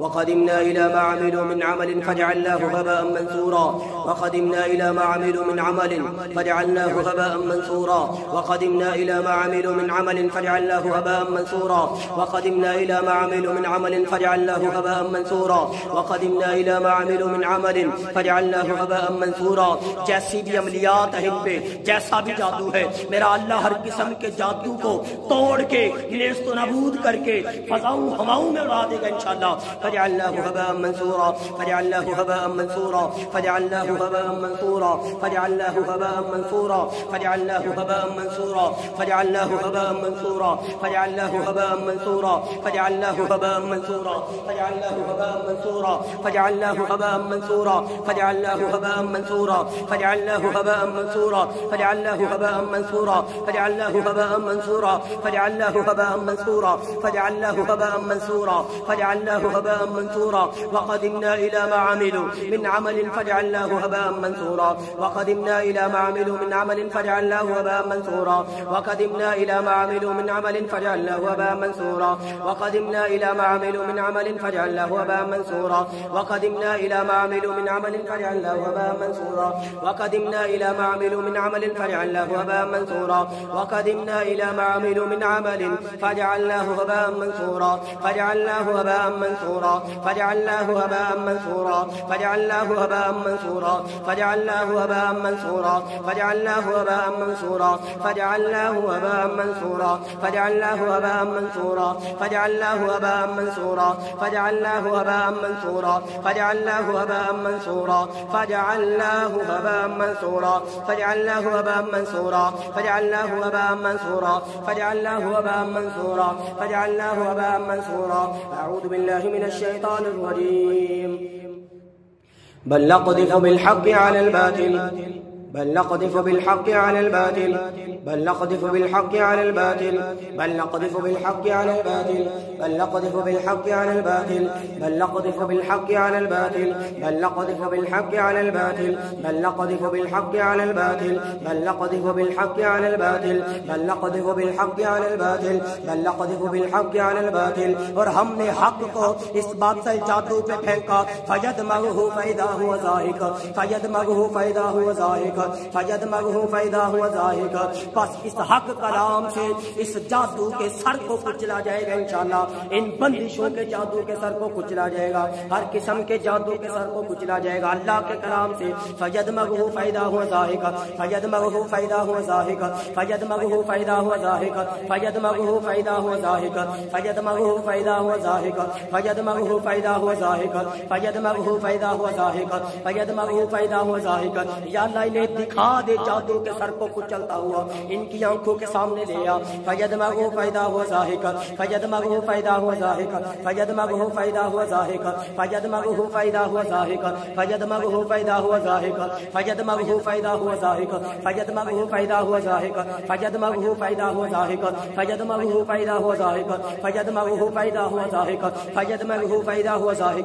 وقدمنا إلى ما عملوا من عمل فجعلناه هباء منثورا وقدمنا إلى ما عملوا من عمل فجعلناه هباء منثورا وقدمنا إلى ما عملوا من عمل فجعلناه هباء منثورا وقدمنا إلى ما عملوا من عمل فجعلناه هباء منثورا وقدمنا إلى ما عملوا من عمل فجعلناه هباء منثورا. جیسی بھی عملیات ہے ان پہ، جیسا بھی جادو ہے، میرا اللہ ہر قسم کے جادو کو توڑ کے نیست و نابود کر کے فضاؤں ہواؤں میں اڑا دے گا انشاءاللہ. فجعلناه هباء منثورا فجعلناه هباء منثورا فجعلناه هباء منثورا فجعلناه هباء منثورا فجعلناه هباء منثورا فجعلناه هباء منثورا فجعلناه هباء منثورا فجعلناه هباء منثورا فجعلناه هباء منثورا فجعلناه هباء منثورا فجعلناه هباء منثورا فجعلناه هباء منثورا فجعلناه هباء منثورا فجعلناه هباء منثورا فجعلناه هباء منثورا فجعلناه هباء منثورا فجعلناه هباء منثورا وقدمنا إلى ما عملوا من عمل فجعلناه هباء منثورا وقدمنا إلى ما عملوا من عمل فجعلناه هباء منثورا وقدمنا إلى ما عملوا من عمل فجعلناه هباء منثورا وقدمنا إلى ما عملوا من عمل فجعلناه هباء منثورا وقدمنا إلى ما عملوا من عمل فجعلناه هباء منثورا وقدمنا إلى ما عملوا من عمل فجعلناه هباء منثورا وقدمنا إلى ما عملوا من عمل فجعلناه هباء منثورا فجعلناه هباء منثورا فجعلناه هباء منثورا فجعلناه هباء منثورا فجعلناه هباء منثورا فجعلناه هباء منثورا فجعلناه هباء منثورا فجعلناه هباء منثورا فجعلناه هباء منثورا فجعلناه هباء منثورا فجعلناه هباء منثورا فجعلناه هباء منثورا فجعلناه هباء منثورا فجعلناه هباء منثورا فجعلناه هباء منثورا فجعلناه هباء منثورا. أعوذ بالله من الشيطان الرجيم. بل نقذف بالحق على الباطل بل نقذف بالحق على الباطل بل نقذف بالحق على الباطل بل نقذف بالحق على الباطل بل نقذف بالحق على الباطل بل نقذف بالحق على الباطل بل نقذف بالحق على الباطل بل نقذف بالحق على الباطل بل نقذف بالحق على الباطل بل نقذف بالحق على الباطل بل نقذف بالحق على الباطل. اور ہم نے حق کو اس باطل جادو پہ پھینکا فیدمغہ فاذا هو زاہق فیدمغہ فاذا هو زاہق فیدمغہ فاذا هو زاہق. بس اس حق کلام سے اس جادو کے سر کو کچلا جائے گا انشاءاللہ. ان بندشوں کے جادو کے سر کو کچلا جائے گا، ہر قسم کے جادو کے سر کو کچلا جائے گا اللہ کے کلام سے. فیدمغہ فاذا هو زاہق فیدمغہ فاذا هو زاہق فیدمغہ فاذا هو زاہق فیدمغہ فاذا هو زاہق فیدمغہ فاذا هو زاہق فیدمغہ فاذا هو زاہق فیدمغہ فاذا هو زاہق فیدمغہ فاذا هو زاہق. یا اللہ انہیں دکھا دے جادو کے سر کو کچلتا ہوا ان کی آنکھوں کے سامنے لے آ. فیدمغہ فاذا هو زاہق فیدمغہ فاذا هو زاہق فیدمغہ فاذا هو زاہق فیدمغہ فاذا هو زاہق فیدمغہ فاذا هو زاہق فیدمغہ فاذا هو زاہق فیدمغہ فاذا هو زاہق فیدمغہ فاذا هو زاہق فیدمغہ فاذا هو زاہق فیدمغہ فاذا هو زاہق فیدمغہ فاذا هو زاہق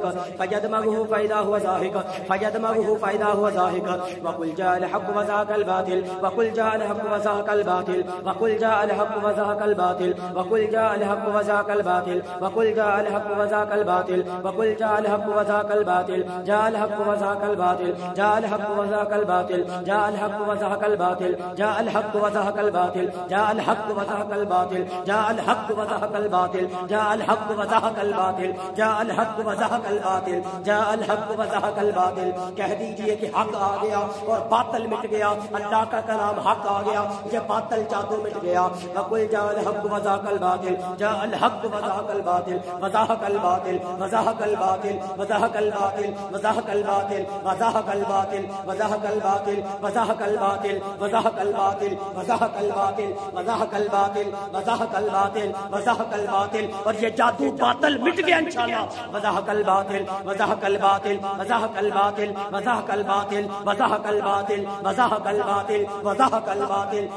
فیدمغہ فاذا هو زاہق فیدمغہ فاذا هو زاہق. وقل جاء الحق وزهق الباطل وقل جاء الحق وزهق الباطل وقل جاء الحق وزهق الباطل وقل جاء الحق وزهق الباطل وقل جاء الحق وزهق الباطل وقل جاء الحق وزهق الباطل جاء الحق وزهق الباطل جاء الحق وزهق الباطل جاء الحق وزهق الباطل جاء الحق وزهق الباطل جاء الحق وزهق الباطل جاء الحق وزهق الباطل جاء الحق وزهق الباطل جاء الحق وزهق الباطل جاء الحق وزهق الباطل. کہہ دیجئے کہ حق آ گیا اور باطل مٹ گیا. اللہ کا کلام حق آ گیا، یہ باطل جادو مٹ گیا. وقل جاء الحق وزهق الباطل جاء الحق وزهق الباطل وزهق الباطل وزهق الباطل وزهق الباطل وزهق الباطل وزهق الباطل وزهق الباطل وزهق الباطل وزهق الباطل وزهق الباطل وزهق الباطل وزهق الباطل وزهق الباطل. اور یہ جادو باطل مٹ گیا انشاءاللہ. وزهق الباطل وزهق الباطل وزهق الباطل وزهق الباطل وزهق الباطل وزهق الباطل وزهق الباطل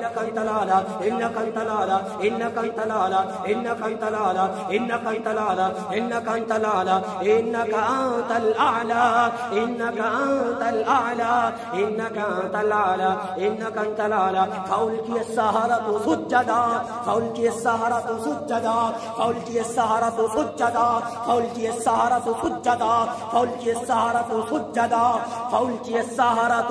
إنك أنت الأعلى إنك أنت الأعلى إنك أنت الأعلى إنك أنت الأعلى إنك أنت الأعلى إنك أنت الأعلى إنك أنت الأعلى إنك أنت الأعلى إنك أنت الأعلى إنك أنت الأعلى فألقي السحرة سجدا فألقي السحرة سجدا فألقي السحرة سجدا فألقي السحرة سجدا فألقي السحرة سجدا فألقي السحرة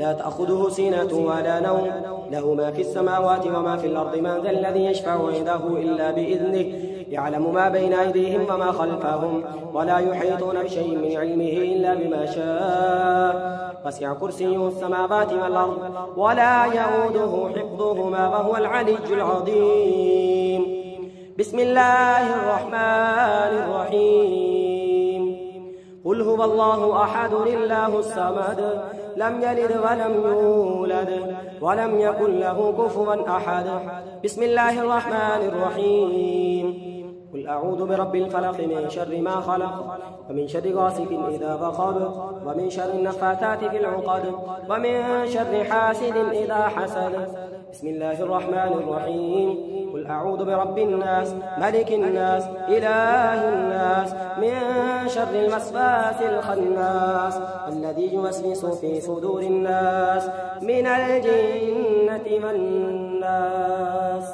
لا تأخذه سنة ولا نوم له ما في السماوات وما في الأرض من ذا الذي يشفع عنده إلا بإذنه يعلم ما بين أيديهم وما خلفهم ولا يحيطون بشيء من علمه إلا بما شاء وسع كرسيه السماوات والأرض ولا يؤوده حفظهما وهو العلي العظيم. بسم الله الرحمن الرحيم. قل هو الله أحد الله الصمد لم يلد ولم يولد ولم يكن له كفوا أحد. بسم الله الرحمن الرحيم. قل أعوذ برب الفلق من شر ما خلق ومن شر غاسق إذا وقب ومن شر النفاثات في العقد ومن شر حاسد إذا حسد. بسم الله الرحمن الرحيم. قل أعوذ برب الناس ملك الناس إله الناس من شر الوسواس الخناس الذي يوسوس في صدور الناس من الجنة والناس.